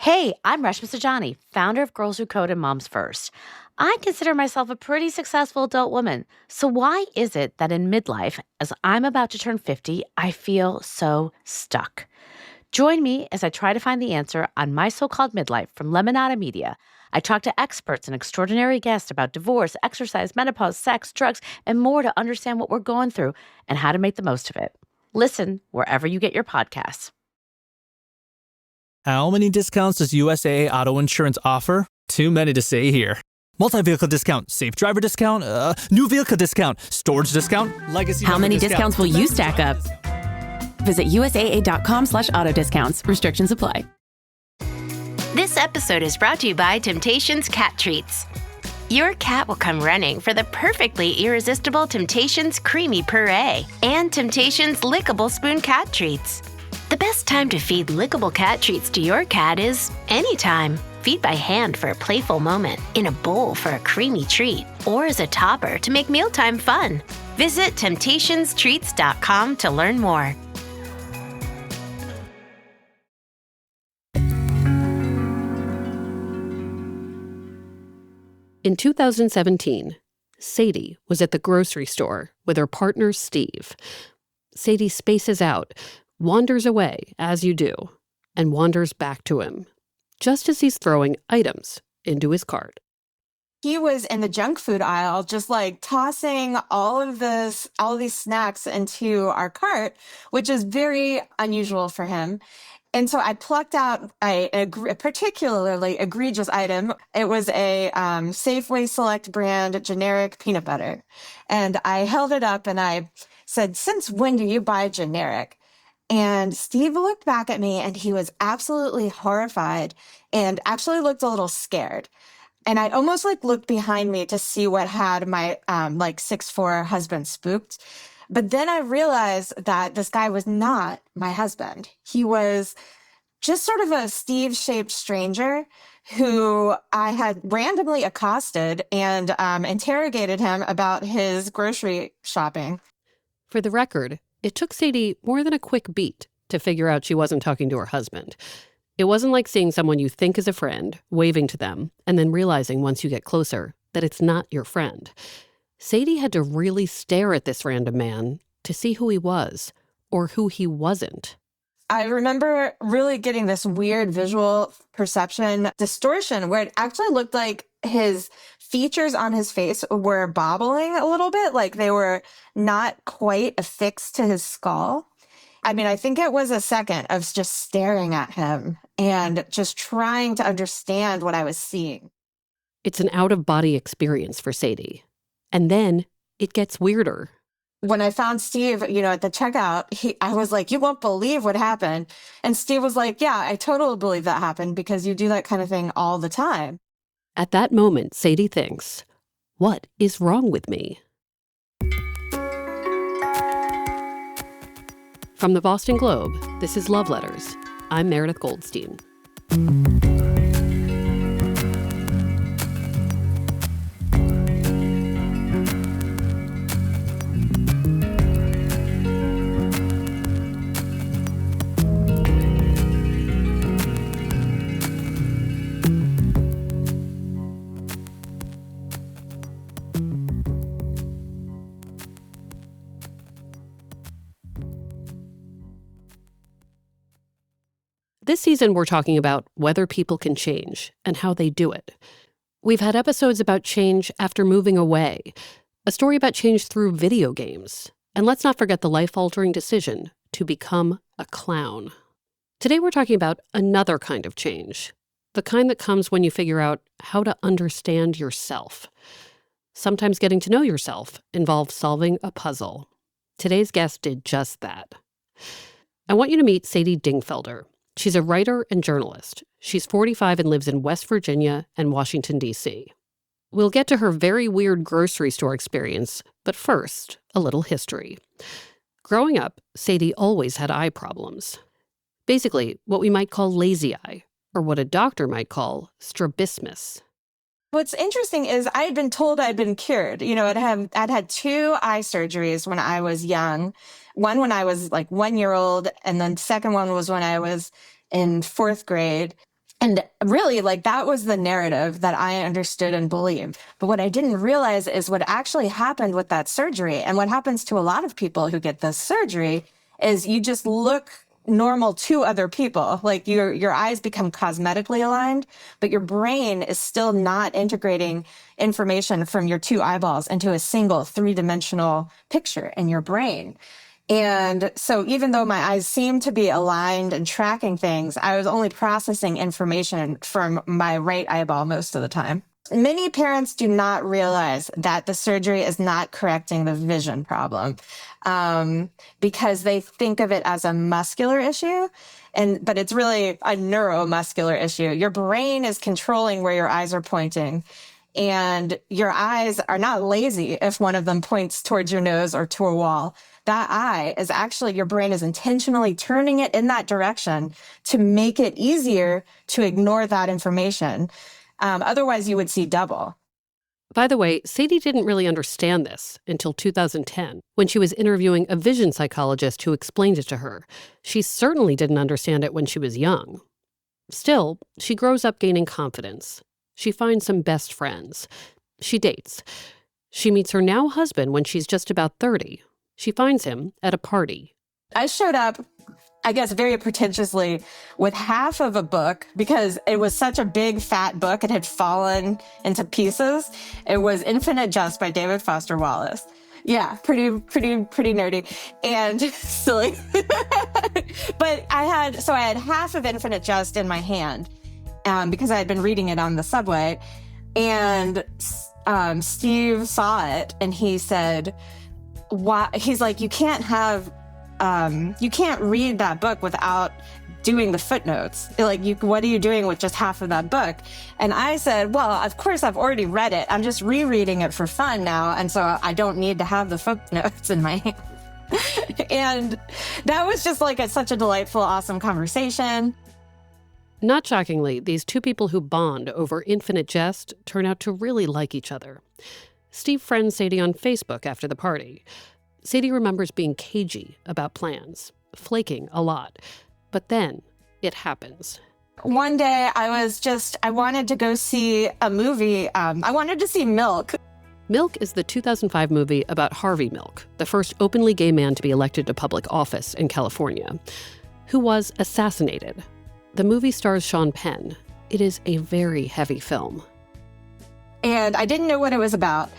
Hey, I'm Reshma Sajani, founder of Girls Who Code and Moms First. I consider myself a pretty successful adult woman. So why is it that in midlife, as I'm about to turn 50, I feel so stuck? Join me as I try to find the answer on My So-Called Midlife from Lemonada Media. I talk to experts and extraordinary guests about divorce, exercise, menopause, sex, drugs, and more to understand what we're going through and how to make the most of it. Listen wherever you get your podcasts. How many discounts does USAA Auto Insurance offer? Too many to say here. Multi-vehicle discount, safe driver discount, new vehicle discount, storage discount, legacy. How many discounts will you stack up? Visit USAA.com/auto discounts. Restrictions apply. This episode is brought to you by Temptations Cat Treats. Your cat will come running for the perfectly irresistible Temptations Creamy Puree and Temptations Lickable Spoon Cat Treats. The best time to feed lickable cat treats to your cat is anytime. Feed by hand for a playful moment, in a bowl for a creamy treat, or as a topper to make mealtime fun. Visit temptationstreats.com to learn more. In 2017, Sadie was at the grocery store with her partner, Steve. Sadie spaces out, wanders away, as you do, and wanders back to him, just as he's throwing items into his cart. He was in the junk food aisle, just like tossing all of these snacks into our cart, which is very unusual for him. And so I plucked out a particularly egregious item. It was a Safeway Select brand generic peanut butter. And I held it up and I said, "Since when do you buy generic?" And Steve looked back at me and he was absolutely horrified and actually looked a little scared. And I almost looked behind me to see what had my 6'4" husband spooked. But then I realized that this guy was not my husband. He was just sort of a Steve-shaped stranger who I had randomly accosted and interrogated him about his grocery shopping. For the record, it took Sadie more than a quick beat to figure out she wasn't talking to her husband. It wasn't like seeing someone you think is a friend, waving to them, and then realizing once you get closer that it's not your friend. Sadie had to really stare at this random man to see who he was or who he wasn't. I remember really getting this weird visual perception distortion where it actually looked like his features on his face were bobbling a little bit, like they were not quite affixed to his skull. I mean, I think it was a second of just staring at him and just trying to understand what I was seeing. It's an out-of-body experience for Sadie. And then it gets weirder. When I found Steve, at the checkout, I was like, "You won't believe what happened." And Steve was like, "Yeah, I totally believe that happened because you do that kind of thing all the time." At that moment, Sadie thinks, what is wrong with me? From the Boston Globe, this is Love Letters. I'm Meredith Goldstein. This season, we're talking about whether people can change and how they do it. We've had episodes about change after moving away, a story about change through video games, and let's not forget the life-altering decision to become a clown. Today, we're talking about another kind of change, the kind that comes when you figure out how to understand yourself. Sometimes getting to know yourself involves solving a puzzle. Today's guest did just that. I want you to meet Sadie Dingfelder. She's a writer and journalist. She's 45 and lives in West Virginia and Washington, D.C. We'll get to her very weird grocery store experience, but first, a little history. Growing up, Sadie always had eye problems. Basically, what we might call lazy eye, or what a doctor might call strabismus. What's interesting is I had been told I'd been cured. I'd had 2 eye surgeries when I was young. One when I was 1 year old, and then the second one was when I was in 4th grade. And really, like, that was the narrative that I understood and believed. But what I didn't realize is what actually happened with that surgery. And what happens to a lot of people who get this surgery is you just look normal to other people. Like your eyes become cosmetically aligned, but your brain is still not integrating information from your two eyeballs into a single three-dimensional picture in your brain. And so even though my eyes seemed to be aligned and tracking things, I was only processing information from my right eyeball most of the time. Many parents do not realize that the surgery is not correcting the vision problem, because they think of it as a muscular issue, but it's really a neuromuscular issue. Your brain is controlling where your eyes are pointing, and your eyes are not lazy if one of them points towards your nose or to a wall. That eye is actually, your brain is intentionally turning it in that direction to make it easier to ignore that information. Otherwise, you would see double. By the way, Sadie didn't really understand this until 2010, when she was interviewing a vision psychologist who explained it to her. She certainly didn't understand it when she was young. Still, she grows up gaining confidence. She finds some best friends. She dates. She meets her now husband when she's just about 30. She finds him at a party. I showed up, I guess, very pretentiously with half of a book because it was such a big, fat book. It had fallen into pieces. It was Infinite Jest by David Foster Wallace. Yeah, pretty nerdy and silly. But I had half of Infinite Jest in my hand because I had been reading it on the subway. And Steve saw it and he said, "Why?" He's like, you can't read that book without doing the footnotes. Like, what are you doing with just half of that book? And I said, well, of course, I've already read it. I'm just rereading it for fun now. And so I don't need to have the footnotes in my hand. And that was just like such a delightful, awesome conversation. Not shockingly, these two people who bond over Infinite Jest turn out to really like each other. Steve friends Sadie on Facebook after the party. Sadie remembers being cagey about plans, flaking a lot. But then it happens. One day I wanted to go see a movie. I wanted to see Milk. Milk is the 2005 movie about Harvey Milk, the first openly gay man to be elected to public office in California, who was assassinated. The movie stars Sean Penn. It is a very heavy film. And I didn't know what it was about,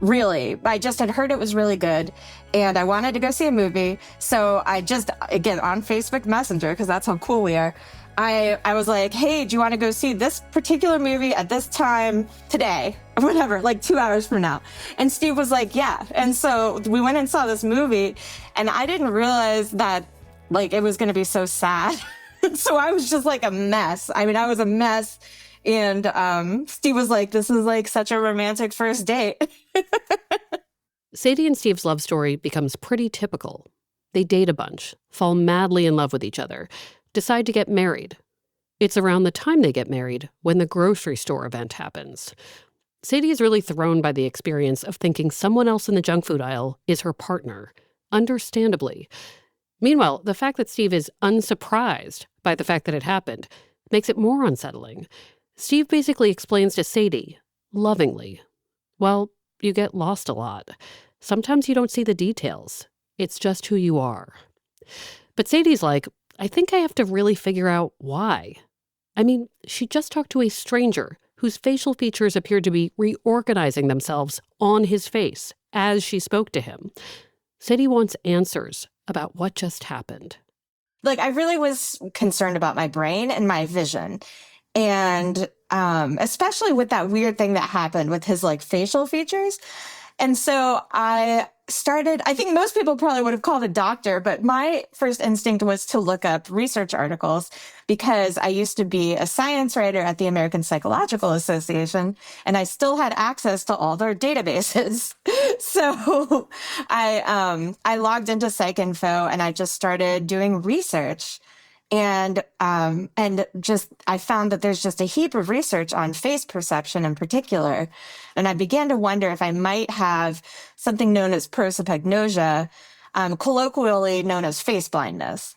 really. I just had heard it was really good, and I wanted to go see a movie. So I just, again, on Facebook Messenger, because that's how cool we are, I was like, hey, do you want to go see this particular movie at this time today? Or whatever, like 2 hours from now. And Steve was like, yeah. And so we went and saw this movie, and I didn't realize that, like, it was going to be so sad. So I was just like a mess. I mean, I was a mess. And Steve was like, this is like such a romantic first date. Sadie and Steve's love story becomes pretty typical. They date a bunch, fall madly in love with each other, decide to get married. It's around the time they get married when the grocery store event happens. Sadie is really thrown by the experience of thinking someone else in the junk food aisle is her partner, understandably. Meanwhile, the fact that Steve is unsurprised by the fact that it happened makes it more unsettling. Steve basically explains to Sadie, lovingly, well, you get lost a lot. Sometimes you don't see the details. It's just who you are. But Sadie's like, I think I have to really figure out why. I mean, she just talked to a stranger whose facial features appeared to be reorganizing themselves on his face as she spoke to him. Sadie wants answers about what just happened. Like, I really was concerned about my brain and my vision. And especially with that weird thing that happened with his like facial features. And so I think most people probably would have called a doctor, but my first instinct was to look up research articles because I used to be a science writer at the American Psychological Association, and I still had access to all their databases. So I logged into PsycInfo and I just started doing research. And I found that there's just a heap of research on face perception in particular. And I began to wonder if I might have something known as prosopagnosia, colloquially known as face blindness.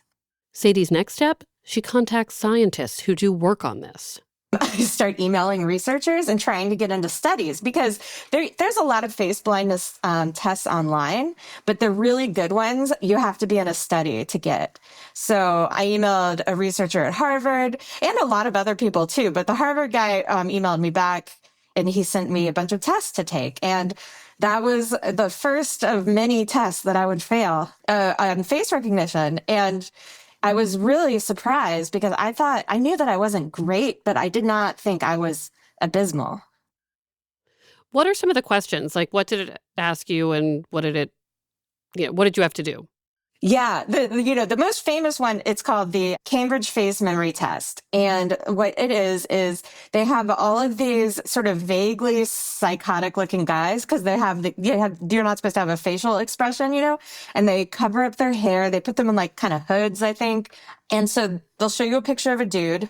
Sadie's next step? She contacts scientists who do work on this. I start emailing researchers and trying to get into studies because there's a lot of face blindness tests online, but the really good ones, you have to be in a study to get. So I emailed a researcher at Harvard and a lot of other people too, but the Harvard guy emailed me back and he sent me a bunch of tests to take. And that was the first of many tests that I would fail on face recognition. And I was really surprised because I knew that I wasn't great, but I did not think I was abysmal. What are some of the questions? Like, what did it ask you and what did you have to do? Yeah, the most famous one, it's called the Cambridge Face Memory Test. And what it is they have all of these sort of vaguely psychotic looking guys because you're not supposed to have a facial expression, and they cover up their hair. They put them in like kind of hoods, I think. And so they'll show you a picture of a dude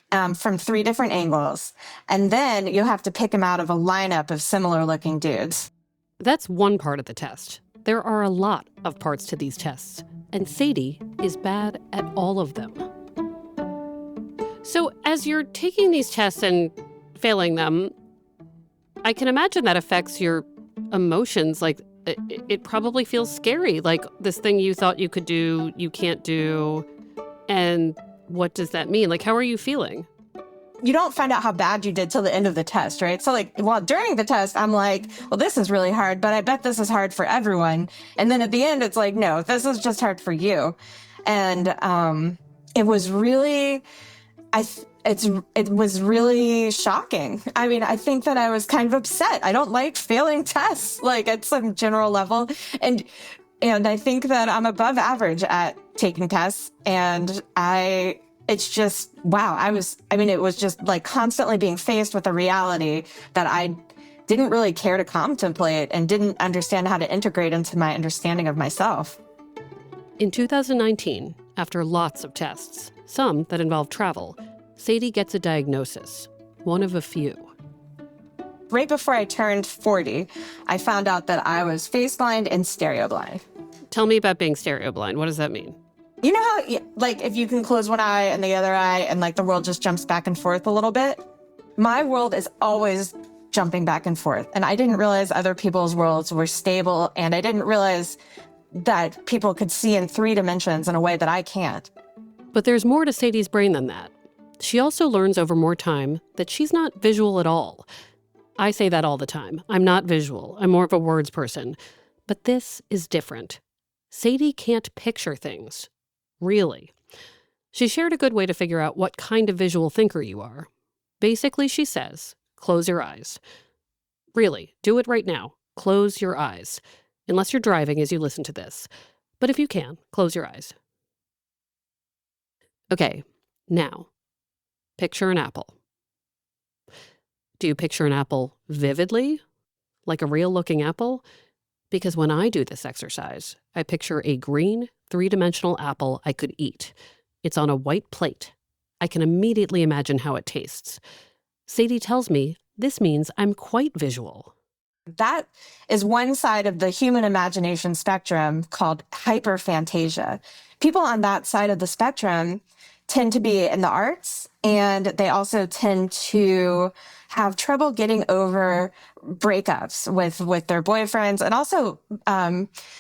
from 3 different angles. And then you have to pick him out of a lineup of similar looking dudes. That's one part of the test. There are a lot of parts to these tests, and Sadie is bad at all of them. So as you're taking these tests and failing them, I can imagine that affects your emotions. Like, it probably feels scary, like this thing you thought you could do, you can't do. And what does that mean? Like, how are you feeling? You don't find out how bad you did till the end of the test, right? So during the test, I'm like, well, this is really hard, but I bet this is hard for everyone. And then at the end, it's like, no, this is just hard for you. And it was really, it was really shocking. I mean, I think that I was kind of upset. I don't like failing tests, like at some general level. And I think that I'm above average at taking tests. And it's just, wow. It was just like constantly being faced with a reality that I didn't really care to contemplate and didn't understand how to integrate into my understanding of myself. In 2019, after lots of tests, some that involve travel, Sadie gets a diagnosis, one of a few. Right before I turned 40, I found out that I was face blind and stereo blind. Tell me about being stereo blind. What does that mean? You know how, if you can close one eye and the other eye and the world just jumps back and forth a little bit? My world is always jumping back and forth. And I didn't realize other people's worlds were stable. And I didn't realize that people could see in 3 dimensions in a way that I can't. But there's more to Sadie's brain than that. She also learns over more time that she's not visual at all. I say that all the time. I'm not visual. I'm more of a words person. But this is different. Sadie can't picture things. Really. She shared a good way to figure out what kind of visual thinker you are. Basically, she says, close your eyes. Really, do it right now. Close your eyes. Unless you're driving as you listen to this. But if you can, close your eyes. Okay, now, picture an apple. Do you picture an apple vividly? Like a real-looking apple? Because when I do this exercise, I picture a green, 3-dimensional apple I could eat. It's on a white plate. I can immediately imagine how it tastes. Sadie tells me this means I'm quite visual. That is one side of the human imagination spectrum called hyperphantasia. People on that side of the spectrum tend to be in the arts, and they also tend to have trouble getting over breakups with their boyfriends. And also,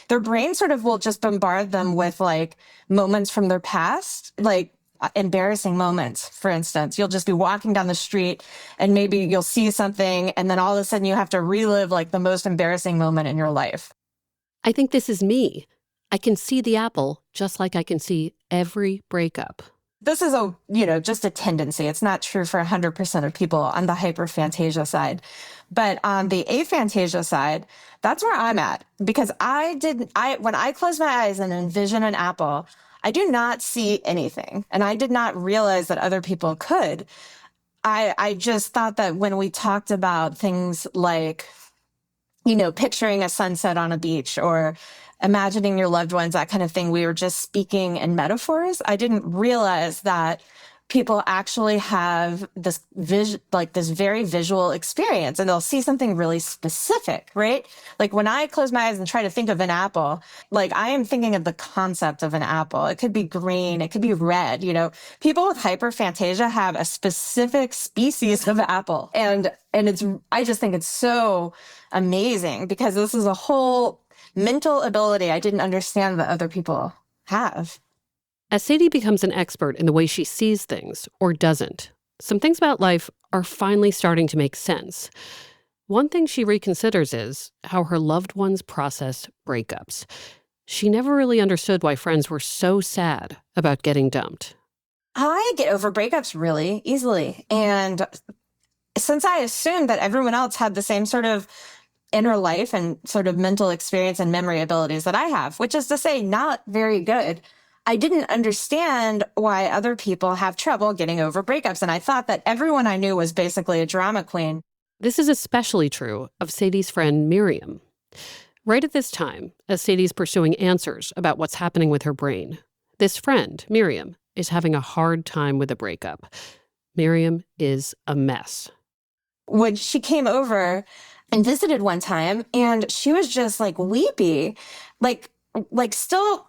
their brain sort of will just bombard them with moments from their past, embarrassing moments, for instance. You'll just be walking down the street and maybe you'll see something, and then all of a sudden you have to relive the most embarrassing moment in your life. I think this is me. I can see the apple just like I can see every breakup. This is just a tendency. It's not true for 100% of people on the hyperphantasia side. But on the aphantasia side, that's where I'm at. Because when I close my eyes and envision an apple, I do not see anything. And I did not realize that other people could. I just thought that when we talked about things like, picturing a sunset on a beach or imagining your loved ones, that kind of thing, we were just speaking in metaphors. I didn't realize that people actually have this this very visual experience, and they'll see something really specific, right? Like when I close my eyes and try to think of an apple, like I am thinking of the concept of an apple. It could be green, it could be red, People with hyperphantasia have a specific species of apple. And I just think it's so amazing because this is a whole mental ability I didn't understand that other people have. As Sadie becomes an expert in the way she sees things, or doesn't, some things about life are finally starting to make sense. One thing she reconsiders is how her loved ones process breakups. She never really understood why friends were so sad about getting dumped. I get over breakups really easily. And since I assumed that everyone else had the same sort of inner life and sort of mental experience and memory abilities that I have, which is to say, not very good, I didn't understand why other people have trouble getting over breakups. And I thought that everyone I knew was basically a drama queen. This is especially true of Sadie's friend Miriam. Right at this time, as Sadie's pursuing answers about what's happening with her brain, this friend, Miriam, is having a hard time with a breakup. Miriam is a mess. When she came over and visited one time, and she was just like weepy, like still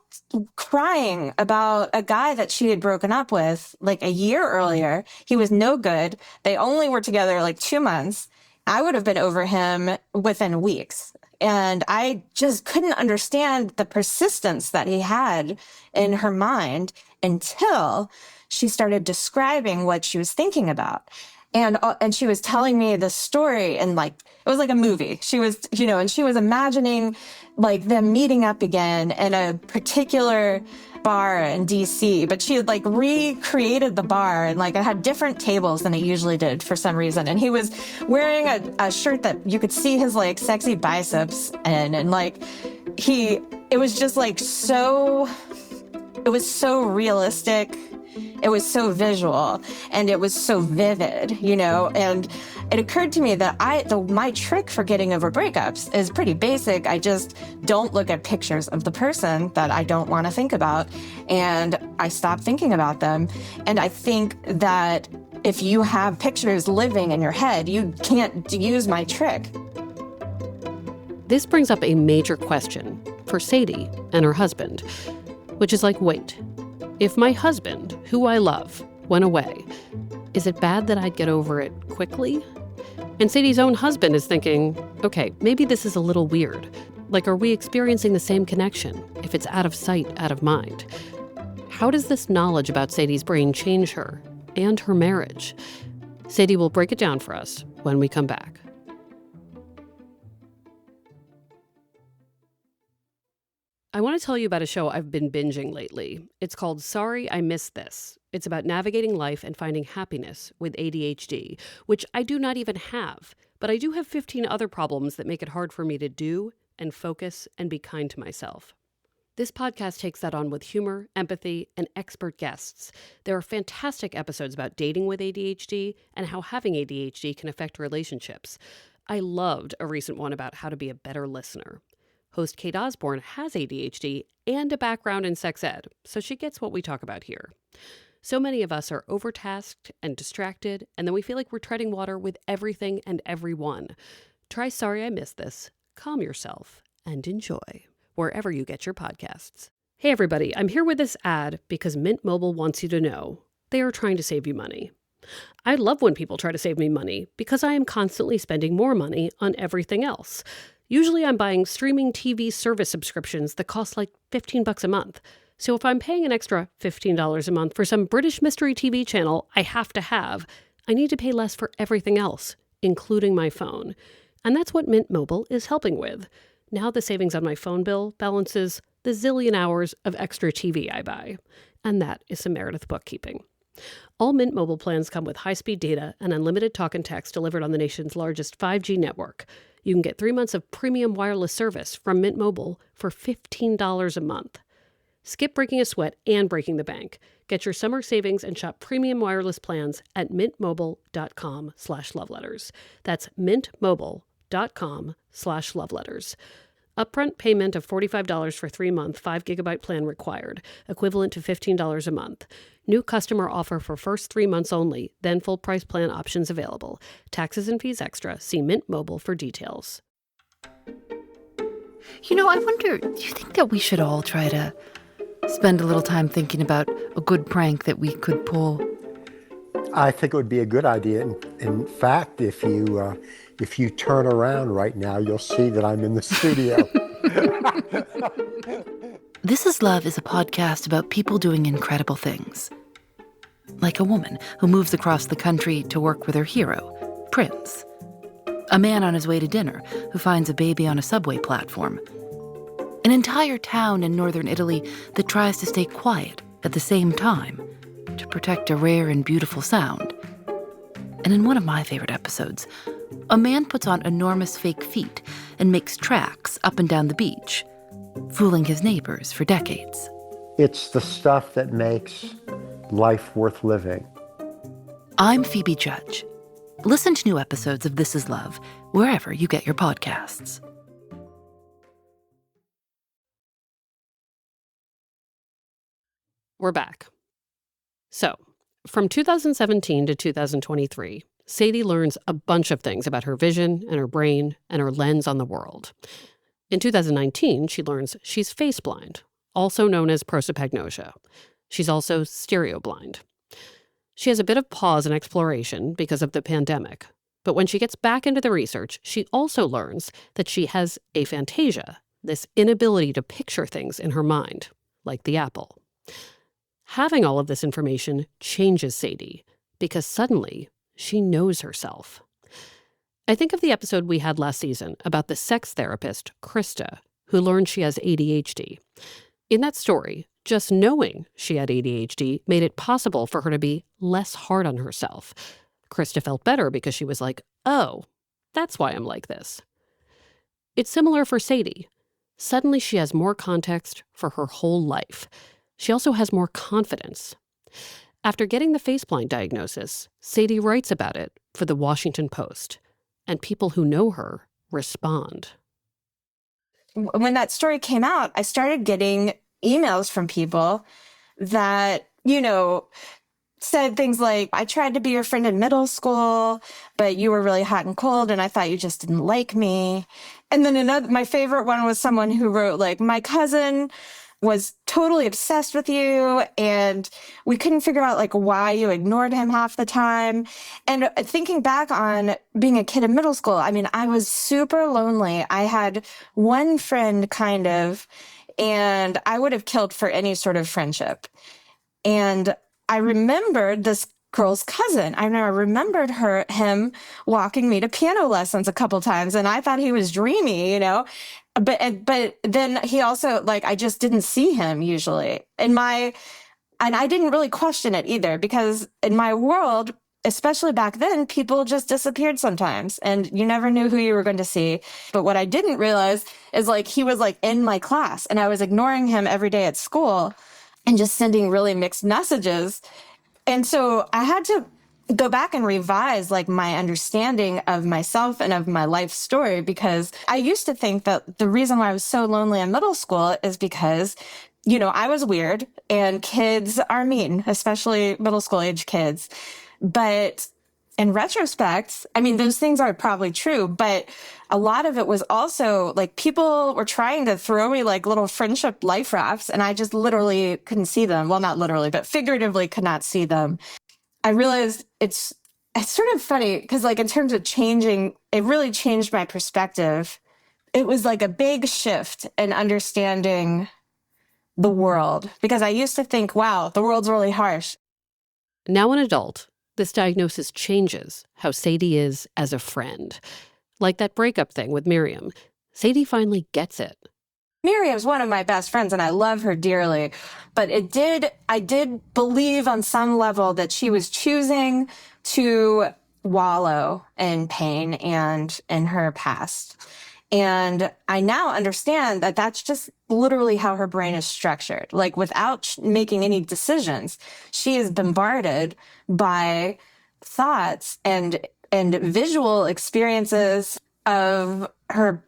crying about a guy that she had broken up with like a year earlier. He was no good. They only were together like 2 months. I would have been over him within weeks. And I just couldn't understand the persistence that he had in her mind until she started describing what she was thinking about. And she was telling me the story, and like, it was like a movie. She was, and she was imagining like them meeting up again in a particular bar in DC, but she had like recreated the bar, and like it had different tables than it usually did for some reason. And he was wearing a shirt that you could see his like sexy biceps in, and like it was just like it was so realistic. It was so visual, and it was so vivid, and it occurred to me that my trick for getting over breakups is pretty basic. I just don't look at pictures of the person that I don't want to think about, and I stop thinking about them. And I think that if you have pictures living in your head, you can't use my trick. This brings up a major question for Sadie and her husband, which is like, wait, if my husband, who I love, went away, is it bad that I'd get over it quickly? And Sadie's own husband is thinking, okay, maybe this is a little weird. Like, are we experiencing the same connection if it's out of sight, out of mind? How does this knowledge about Sadie's brain change her and her marriage? Sadie will break it down for us when we come back. I want to tell you about a show I've been binging lately. It's called Sorry, I Missed This. It's about navigating life and finding happiness with ADHD, which I do not even have, but I do have 15 other problems that make it hard for me to do and focus and be kind to myself. This podcast takes that on with humor, empathy, and expert guests. There are fantastic episodes about dating with ADHD and how having ADHD can affect relationships. I loved a recent one about how to be a better listener. Host Kate Osborne has ADHD and a background in sex ed, so she gets what we talk about here. So many of us are overtasked and distracted, and then we feel like we're treading water with everything and everyone. Try Sorry I Missed This, calm yourself, and enjoy wherever you get your podcasts. Hey everybody, I'm here with this ad because Mint Mobile wants you to know they are trying to save you money. I love when people try to save me money because I am constantly spending more money on everything else. Usually I'm buying streaming TV service subscriptions that cost like $15 a month. So if I'm paying an extra $15 a month for some British mystery TV channel I have to have, I need to pay less for everything else, including my phone. And that's what Mint Mobile is helping with. Now the savings on my phone bill balances the zillion hours of extra TV I buy. And that is some Meredith bookkeeping. All Mint Mobile plans come with high-speed data and unlimited talk and text delivered on the nation's largest 5G network. You can get 3 months of premium wireless service from Mint Mobile for $15 a month. Skip breaking a sweat and breaking the bank. Get your summer savings and shop premium wireless plans at mintmobile.com/loveletters. That's mintmobile.com/loveletters. Upfront payment of $45 for 3-month 5-gigabyte plan required, equivalent to $15 a month. New customer offer for first 3 months only, then full price plan options available. Taxes and fees extra. See Mint Mobile for details. I wonder, do you think that we should all try to spend a little time thinking about a good prank that we could pull? I think it would be a good idea. In fact, if you turn around right now, you'll see that I'm in the studio. This Is Love is a podcast about people doing incredible things. Like a woman who moves across the country to work with her hero, Prince. A man on his way to dinner who finds a baby on a subway platform. An entire town in northern Italy that tries to stay quiet at the same time to protect a rare and beautiful sound. And in one of my favorite episodes, a man puts on enormous fake feet and makes tracks up and down the beach, fooling his neighbors for decades. It's the stuff that makes life worth living. I'm Phoebe Judge. Listen to new episodes of This Is Love wherever you get your podcasts. We're back. So, from 2017 to 2023, Sadie learns a bunch of things about her vision and her brain and her lens on the world. In 2019, she learns she's face blind, also known as prosopagnosia. She's also stereo blind. She has a bit of pause in exploration because of the pandemic. But when she gets back into the research, she also learns that she has aphantasia, this inability to picture things in her mind, like the apple. Having all of this information changes Sadie because suddenly she knows herself. I think of the episode we had last season about the sex therapist, Krista, who learned she has ADHD. In that story, just knowing she had ADHD made it possible for her to be less hard on herself. Krista felt better because she was like, oh, that's why I'm like this. It's similar for Sadie. Suddenly she has more context for her whole life. She also has more confidence. After getting the face-blind diagnosis, Sadie writes about it for the Washington Post, and people who know her respond. When that story came out, I started getting emails from people that, said things like, I tried to be your friend in middle school, but you were really hot and cold, and I thought you just didn't like me. And then my favorite one was someone who wrote, like, my cousin was totally obsessed with you, and we couldn't figure out, like, why you ignored him half the time. And thinking back on being a kid in middle school, I mean, I was super lonely. I had one friend, kind of, and I would have killed for any sort of friendship. And I remembered this girl's cousin. I remembered him walking me to piano lessons a couple times, and I thought he was dreamy, But then he also, like, I just didn't see him usually. And I didn't really question it either, because in my world, especially back then, people just disappeared sometimes and you never knew who you were going to see. But what I didn't realize is, like, he was, like, in my class and I was ignoring him every day at school and just sending really mixed messages. And so I had to go back and revise, like, my understanding of myself and of my life story, because I used to think that the reason why I was so lonely in middle school is because, I was weird and kids are mean, especially middle school age kids. But in retrospect, I mean, those things are probably true, but a lot of it was also, like, people were trying to throw me, like, little friendship life rafts, and I just literally couldn't see them. Well, not literally, but figuratively could not see them. I realized it's sort of funny because, like, in terms of changing, it really changed my perspective. It was like a big shift in understanding the world, because I used to think, wow, the world's really harsh. Now an adult, this diagnosis changes how Sadie is as a friend. Like that breakup thing with Miriam, Sadie finally gets it. Miriam's one of my best friends, and I love her dearly. But I did believe on some level that she was choosing to wallow in pain and in her past. And I now understand that that's just literally how her brain is structured. Like, without making any decisions, she is bombarded by thoughts and visual experiences of her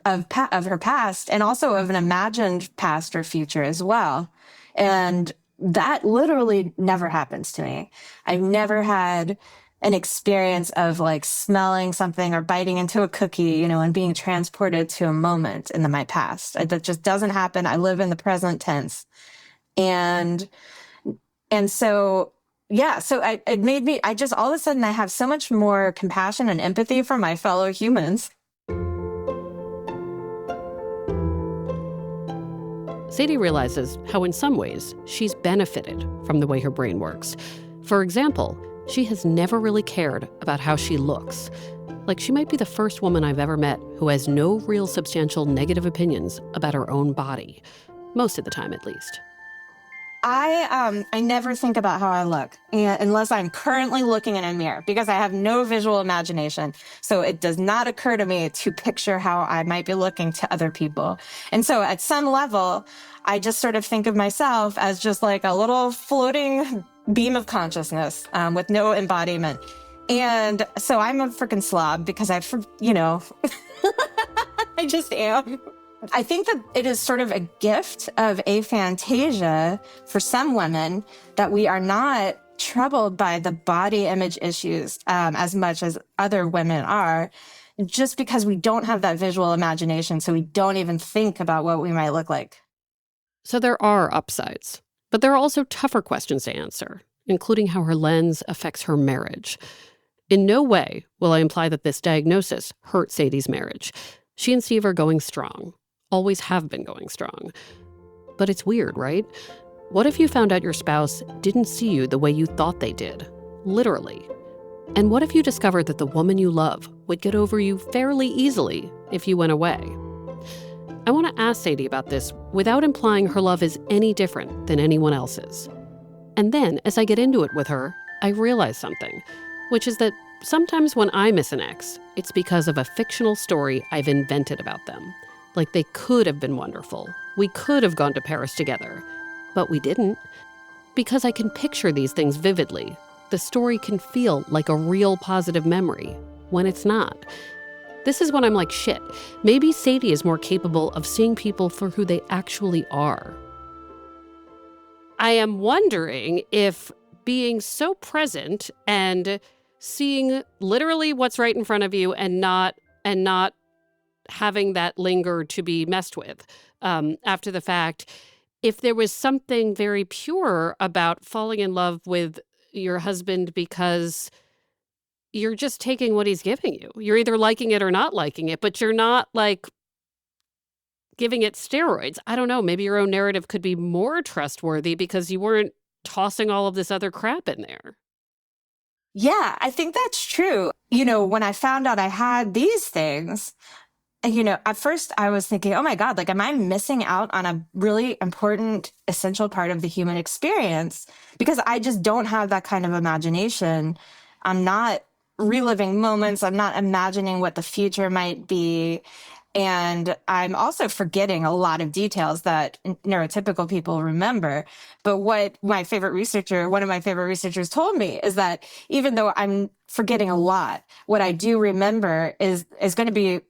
past, and also of an imagined past or future as well. And that literally never happens to me. I've never had an experience of like smelling something or biting into a cookie, and being transported to a moment in my past. That just doesn't happen. I live in the present tense. And so, yeah, so it made me, all of a sudden I have so much more compassion and empathy for my fellow humans. Sadie realizes how in some ways she's benefited from the way her brain works. For example, she has never really cared about how she looks. Like, she might be the first woman I've ever met who has no real substantial negative opinions about her own body. Most of the time, at least. I never think about how I look unless I'm currently looking in a mirror, because I have no visual imagination. So it does not occur to me to picture how I might be looking to other people. And so at some level, I just sort of think of myself as just like a little floating beam of consciousness with no embodiment. And so I'm a freaking slob because I just am. I think that it is sort of a gift of aphantasia for some women that we are not troubled by the body image issues as much as other women are, just because we don't have that visual imagination, so we don't even think about what we might look like. So there are upsides, but there are also tougher questions to answer, including how her lens affects her marriage. In no way will I imply that this diagnosis hurt Sadie's marriage. She and Steve are going strong, always have been going strong. But it's weird, right? What if you found out your spouse didn't see you the way you thought they did, literally? And what if you discovered that the woman you love would get over you fairly easily if you went away? I want to ask Sadie about this without implying her love is any different than anyone else's. And then, as I get into it with her, I realize something, which is that sometimes when I miss an ex, it's because of a fictional story I've invented about them. Like they could have been wonderful. We could have gone to Paris together, but we didn't. Because I can picture these things vividly, the story can feel like a real positive memory when it's not. This is when I'm like, shit, maybe Sadie is more capable of seeing people for who they actually are. I am wondering if being so present and seeing literally what's right in front of you and not having that linger to be messed with after the fact, if there was something very pure about falling in love with your husband because you're just taking what he's giving you. You're either liking it or not liking it, but you're not like giving it steroids. I don't know, maybe your own narrative could be more trustworthy because you weren't tossing all of this other crap in there. Yeah, I think that's true. When I found out I had these things, at first I was thinking, oh my God, like, am I missing out on a really important, essential part of the human experience? Because I just don't have that kind of imagination. I'm not reliving moments. I'm not imagining what the future might be. And I'm also forgetting a lot of details that neurotypical people remember. But what one of my favorite researchers told me is that even though I'm forgetting a lot, what I do remember is going to be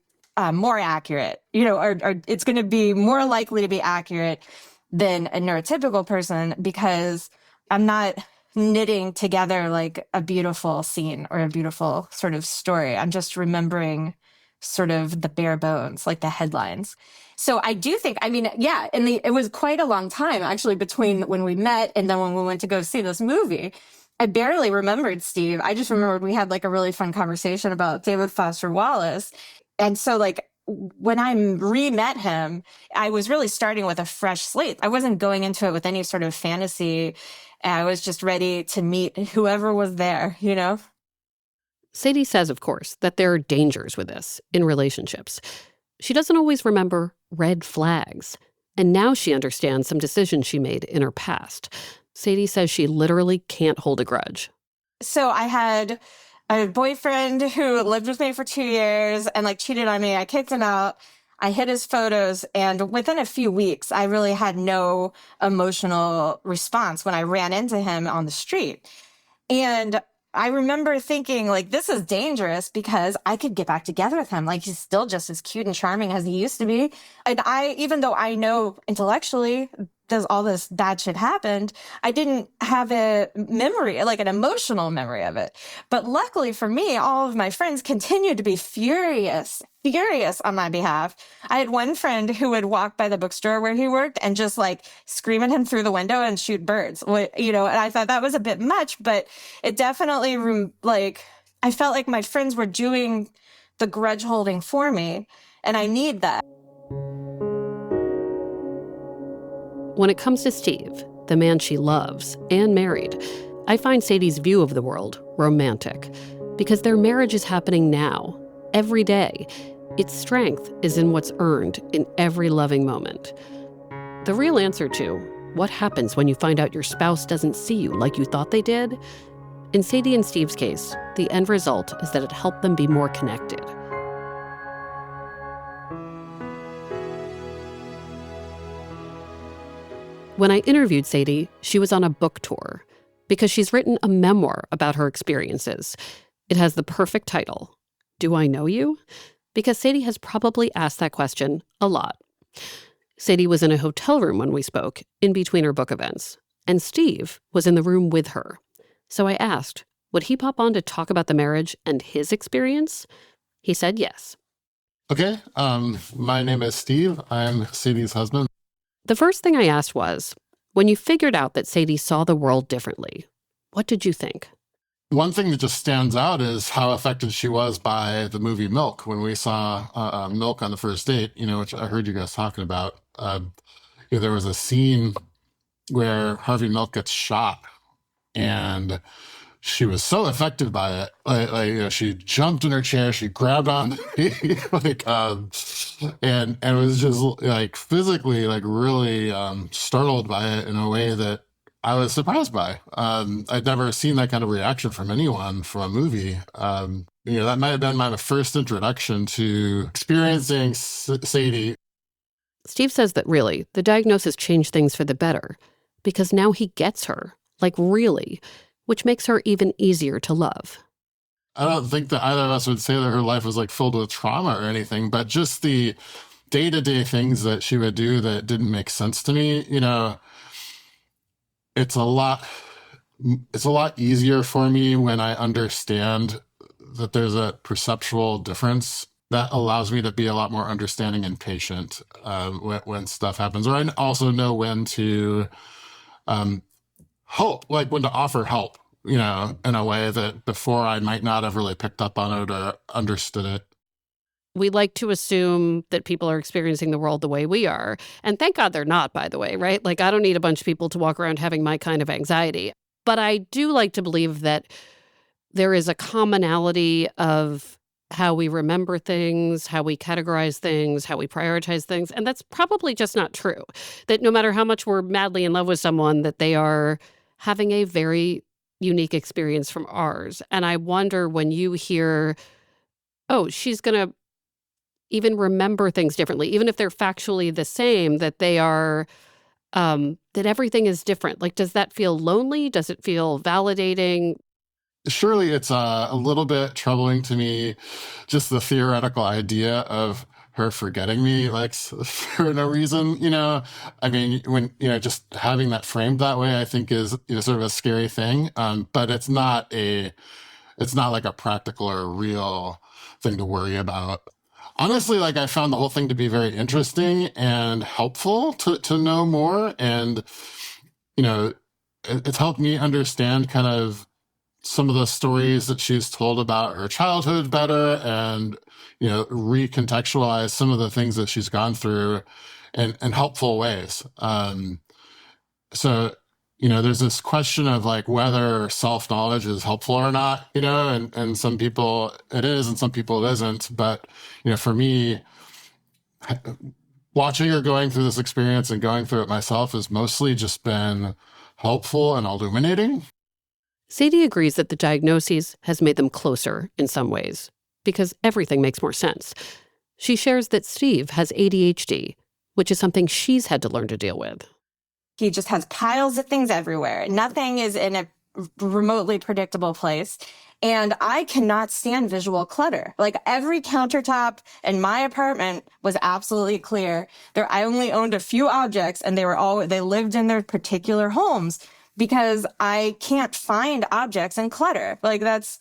more accurate, or it's going to be more likely to be accurate than a neurotypical person, because I'm not knitting together like a beautiful scene or a beautiful sort of story. I'm just remembering sort of the bare bones, like the headlines. So I do think, it was quite a long time actually between when we met and then when we went to go see this movie. I barely remembered Steve. I just remembered we had like a really fun conversation about David Foster Wallace. And so like when I re-met him, I was really starting with a fresh slate. I wasn't going into it with any sort of fantasy. I was just ready to meet whoever was there, Sadie says, of course, that there are dangers with this in relationships. She doesn't always remember red flags. And now she understands some decisions she made in her past. Sadie says she literally can't hold a grudge. So I had a boyfriend who lived with me for 2 years and like cheated on me. I kicked him out. I hid his photos. And within a few weeks, I really had no emotional response when I ran into him on the street. And I remember thinking, like, this is dangerous because I could get back together with him. Like, he's still just as cute and charming as he used to be. And even though I know intellectually all this bad shit happened, I didn't have a memory, like an emotional memory of it. But luckily for me, all of my friends continued to be furious on my behalf. I had one friend who would walk by the bookstore where he worked and just like scream at him through the window and shoot birds, and I thought that was a bit much, but it definitely I felt like my friends were doing the grudge holding for me, and I need that. When it comes to Steve, the man she loves and married, I find Sadie's view of the world romantic because their marriage is happening now, every day. Its strength is in what's earned in every loving moment. The real answer to what happens when you find out your spouse doesn't see you like you thought they did? In Sadie and Steve's case, the end result is that it helped them be more connected. When I interviewed Sadie, she was on a book tour because she's written a memoir about her experiences. It has the perfect title, Do I Know You? Because Sadie has probably asked that question a lot. Sadie was in a hotel room when we spoke, in between her book events, and Steve was in the room with her. So I asked, would he pop on to talk about the marriage and his experience? He said yes. Okay, my name is Steve. I'm Sadie's husband. The first thing I asked was, when you figured out that Sadie saw the world differently, what did you think? One thing that just stands out is how affected she was by the movie Milk. When we saw Milk on the first date, which I heard you guys talking about, there was a scene where Harvey Milk gets shot, and she was so affected by it. She jumped in her chair, she grabbed on, and was just physically really startled by it in a way that I was surprised by. I'd never seen that kind of reaction from anyone from a movie. That might have been my first introduction to experiencing Sadie. Steve says that really, the diagnosis changed things for the better because now he gets her, really, which makes her even easier to love. I don't think that either of us would say that her life was filled with trauma or anything, but just the day-to-day things that she would do that didn't make sense to me, it's a lot easier for me when I understand that there's a perceptual difference that allows me to be a lot more understanding and patient when stuff happens. Or I also know when to help, when to offer help, in a way that before I might not have really picked up on it or understood it. We like to assume that people are experiencing the world the way we are. And thank God they're not, by the way, right? I don't need a bunch of people to walk around having my kind of anxiety. But I do like to believe that there is a commonality of how we remember things, how we categorize things, how we prioritize things. And that's probably just not true. That no matter how much we're madly in love with someone, that they are having a very unique experience from ours. And I wonder when you hear, oh, she's going to even remember things differently, even if they're factually the same, that they are, that everything is different. Does that feel lonely? Does it feel validating? Surely it's a little bit troubling to me, just the theoretical idea of her forgetting me, for no reason, when, just having that framed that way, I think is, sort of a scary thing. But it's not like a practical or real thing to worry about. Honestly, I found the whole thing to be very interesting and helpful to know more. And, it's helped me understand kind of some of the stories that she's told about her childhood better and, recontextualize some of the things that she's gone through in helpful ways. So, there's this question of whether self-knowledge is helpful or not, and some people it is and some people it isn't. But, for me, watching her going through this experience and going through it myself has mostly just been helpful and illuminating. Sadie agrees that the diagnosis has made them closer in some ways because everything makes more sense. She shares that Steve has ADHD, which is something she's had to learn to deal with. He just has piles of things everywhere. Nothing is in a remotely predictable place. And I cannot stand visual clutter. Like every countertop in my apartment was absolutely clear. I only owned a few objects and they lived in their particular homes because I can't find objects in clutter. Like it's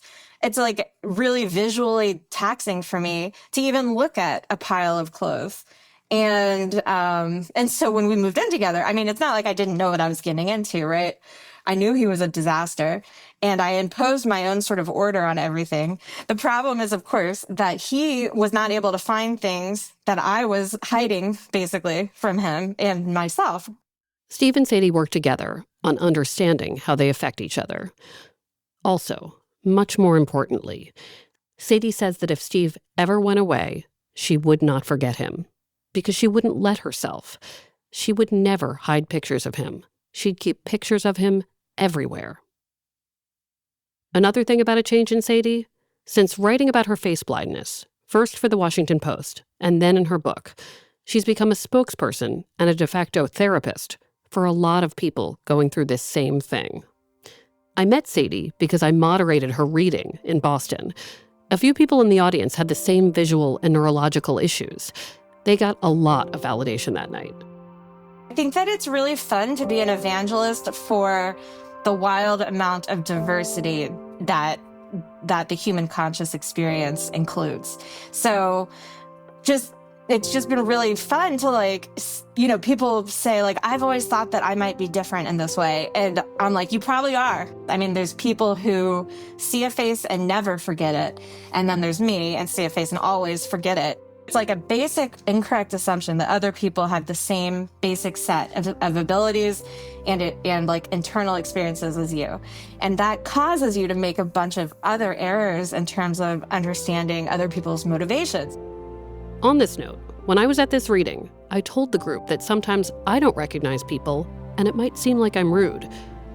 like really visually taxing for me to even look at a pile of clothes. And so when we moved in together, I mean, it's not like I didn't know what I was getting into, right? I knew he was a disaster, and I imposed my own sort of order on everything. The problem is, of course, that he was not able to find things that I was hiding, basically, from him and myself. Steve and Sadie work together on understanding how they affect each other. Also, much more importantly, Sadie says that if Steve ever went away, she would not forget him, because she wouldn't let herself. She would never hide pictures of him. She'd keep pictures of him everywhere. Another thing about a change in Sadie, since writing about her face blindness, first for the Washington Post and then in her book, she's become a spokesperson and a de facto therapist for a lot of people going through this same thing. I met Sadie because I moderated her reading in Boston. A few people in the audience had the same visual and neurological issues. They got a lot of validation that night. I think that it's really fun to be an evangelist for the wild amount of diversity that the human conscious experience includes. So it's just been really fun to people say I've always thought that I might be different in this way. And I'm like, you probably are. I mean, there's people who see a face and never forget it. And then there's me and see a face and always forget it. It's like a basic incorrect assumption that other people have the same basic set of abilities and internal experiences as you. And that causes you to make a bunch of other errors in terms of understanding other people's motivations. On this note, when I was at this reading, I told the group that sometimes I don't recognize people and it might seem like I'm rude,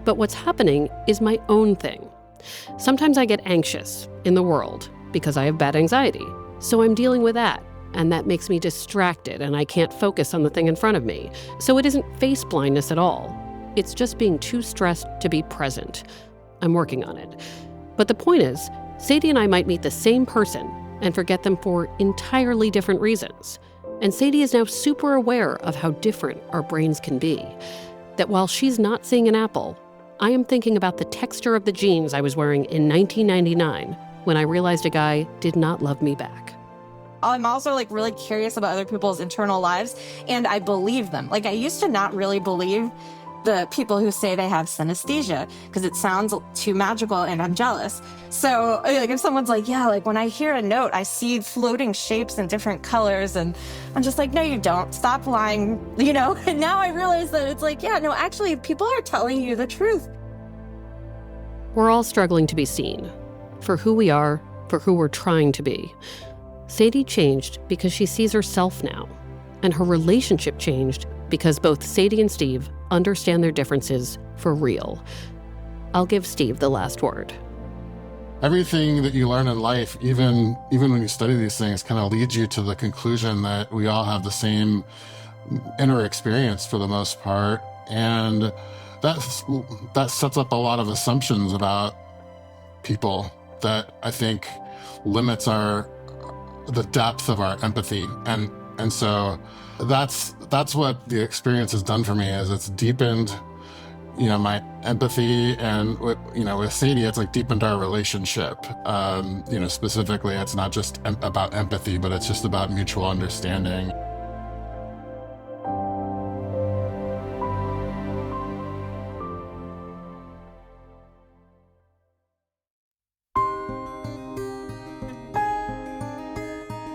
but what's happening is my own thing. Sometimes I get anxious in the world because I have bad anxiety, so I'm dealing with that. And that makes me distracted and I can't focus on the thing in front of me. So it isn't face blindness at all. It's just being too stressed to be present. I'm working on it. But the point is, Sadie and I might meet the same person and forget them for entirely different reasons. And Sadie is now super aware of how different our brains can be. That while she's not seeing an apple, I am thinking about the texture of the jeans I was wearing in 1999 when I realized a guy did not love me back. I'm also really curious about other people's internal lives, and I believe them. I used to not really believe the people who say they have synesthesia because it sounds too magical and I'm jealous. So if someone's when I hear a note, I see floating shapes in different colors, and I'm just no, you don't. Stop lying, And now I realize that it's no, actually people are telling you the truth. We're all struggling to be seen for who we are, for who we're trying to be. Sadie changed because she sees herself now, and her relationship changed because both Sadie and Steve understand their differences for real. I'll give Steve the last word. Everything that you learn in life, even when you study these things, kind of leads you to the conclusion that we all have the same inner experience for the most part, and that sets up a lot of assumptions about people that I think limits the depth of our empathy. And so that's what the experience has done for me, is it's deepened, my empathy, and with Sadie, it's deepened our relationship. Specifically, it's not just about empathy, but it's just about mutual understanding.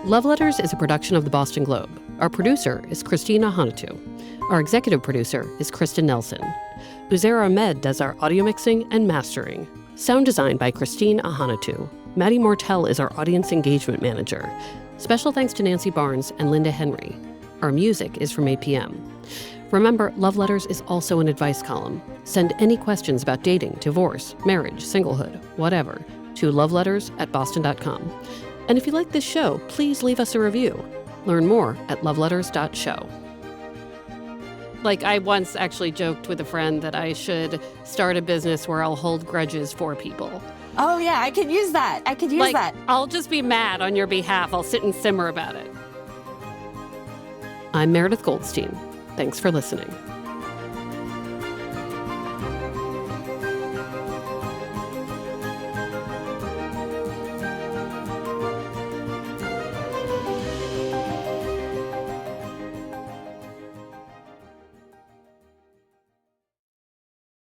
Love Letters is a production of the Boston Globe. Our producer is Christina Hanatu. Our executive producer is Kristen Nelson. Uzair Ahmed does our audio mixing and mastering. Sound design by Christine Ahanatu. Maddie Mortel is our audience engagement manager. Special thanks to Nancy Barnes and Linda Henry. Our music is from APM. Remember, Love Letters is also an advice column. Send any questions about dating, divorce, marriage, singlehood, whatever, to loveletters@boston.com. And if you like this show, please leave us a review. Learn more at loveletters.show. I once actually joked with a friend that I should start a business where I'll hold grudges for people. Oh, yeah, I could use that. I'll just be mad on your behalf. I'll sit and simmer about it. I'm Meredith Goldstein. Thanks for listening.